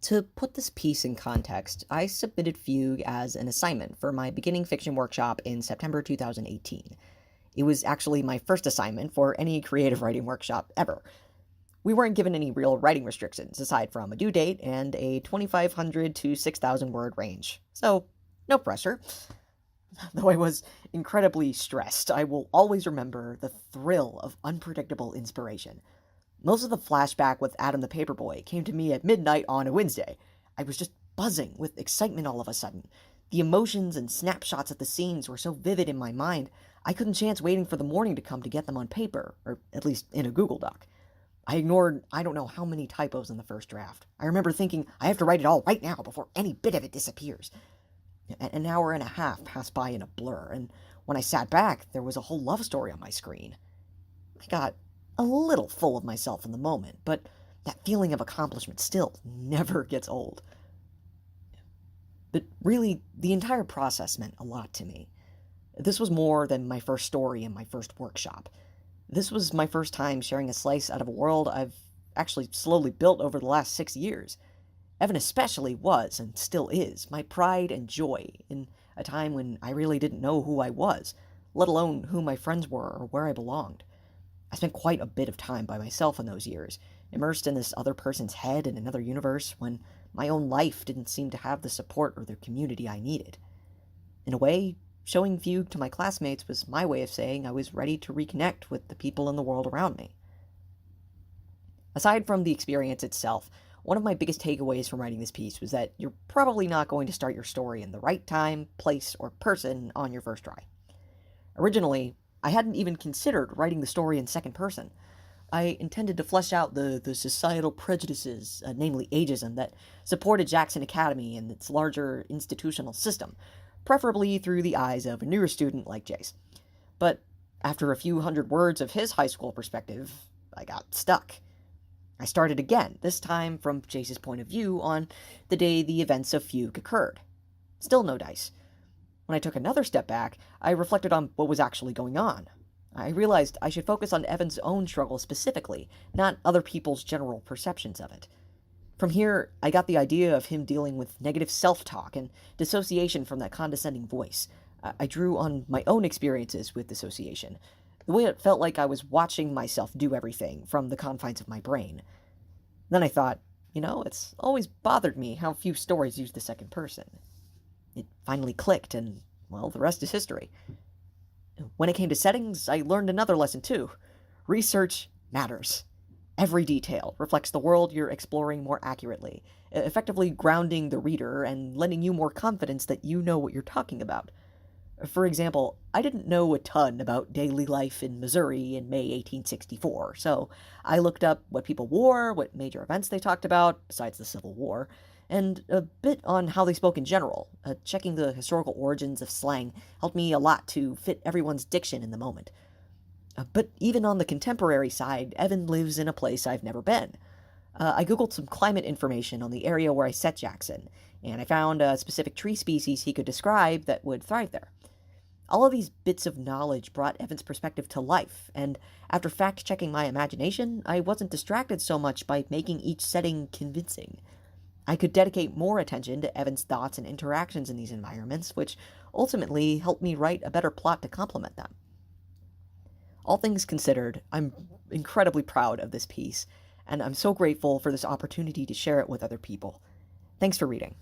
To put this piece in context, I submitted Fugue as an assignment for my beginning fiction workshop in September 2018. It was actually my first assignment for any creative writing workshop ever. We weren't given any real writing restrictions aside from a due date and a 2,500 to 6,000 word range, so no pressure. Though I was incredibly stressed, I will always remember the thrill of unpredictable inspiration. Most of the flashback with Adam the Paperboy came to me at midnight on a Wednesday. I was just buzzing with excitement all of a sudden. The emotions and snapshots of the scenes were so vivid in my mind, I couldn't chance waiting for the morning to come to get them on paper, or at least in a Google Doc. I ignored I don't know how many typos in the first draft. I remember thinking, I have to write it all right now before any bit of it disappears. An hour and a half passed by in a blur, and when I sat back, there was a whole love story on my screen. I got a little full of myself in the moment, but that feeling of accomplishment still never gets old. But really, the entire process meant a lot to me. This was more than my first story and my first workshop. This was my first time sharing a slice out of a world I've actually slowly built over the last 6 years. Evan especially was, and still is, my pride and joy in a time when I really didn't know who I was, let alone who my friends were or where I belonged. I spent quite a bit of time by myself in those years, immersed in this other person's head in another universe when my own life didn't seem to have the support or the community I needed. In a way, showing Fugue to my classmates was my way of saying I was ready to reconnect with the people in the world around me. Aside from the experience itself, one of my biggest takeaways from writing this piece was that you're probably not going to start your story in the right time, place, or person on your first try. Originally, I hadn't even considered writing the story in second person. I intended to flesh out the societal prejudices, namely ageism, that supported Jackson Academy and its larger institutional system, preferably through the eyes of a newer student like Jace. But after a few hundred words of his high school perspective, I got stuck. I started again, this time from Jace's point of view on the day the events of Fugue occurred. Still no dice. When I took another step back, I reflected on what was actually going on. I realized I should focus on Evan's own struggle specifically, not other people's general perceptions of it. From here, I got the idea of him dealing with negative self-talk and dissociation from that condescending voice. I drew on my own experiences with dissociation, the way it felt like I was watching myself do everything from the confines of my brain. Then I thought, it's always bothered me how few stories use the second person. It finally clicked, and, well, the rest is history. When it came to settings, I learned another lesson too. Research matters. Every detail reflects the world you're exploring more accurately, effectively grounding the reader and lending you more confidence that you know what you're talking about. For example, I didn't know a ton about daily life in Missouri in May 1864, so I looked up what people wore, what major events they talked about, besides the Civil War, and a bit on how they spoke in general. Checking the historical origins of slang helped me a lot to fit everyone's diction in the moment. But even on the contemporary side, Evan lives in a place I've never been. I googled some climate information on the area where I set Jackson, and I found a specific tree species he could describe that would thrive there. All of these bits of knowledge brought Evan's perspective to life, and after fact-checking my imagination, I wasn't distracted so much by making each setting convincing. I could dedicate more attention to Evan's thoughts and interactions in these environments, which ultimately helped me write a better plot to complement them. All things considered, I'm incredibly proud of this piece, and I'm so grateful for this opportunity to share it with other people. Thanks for reading.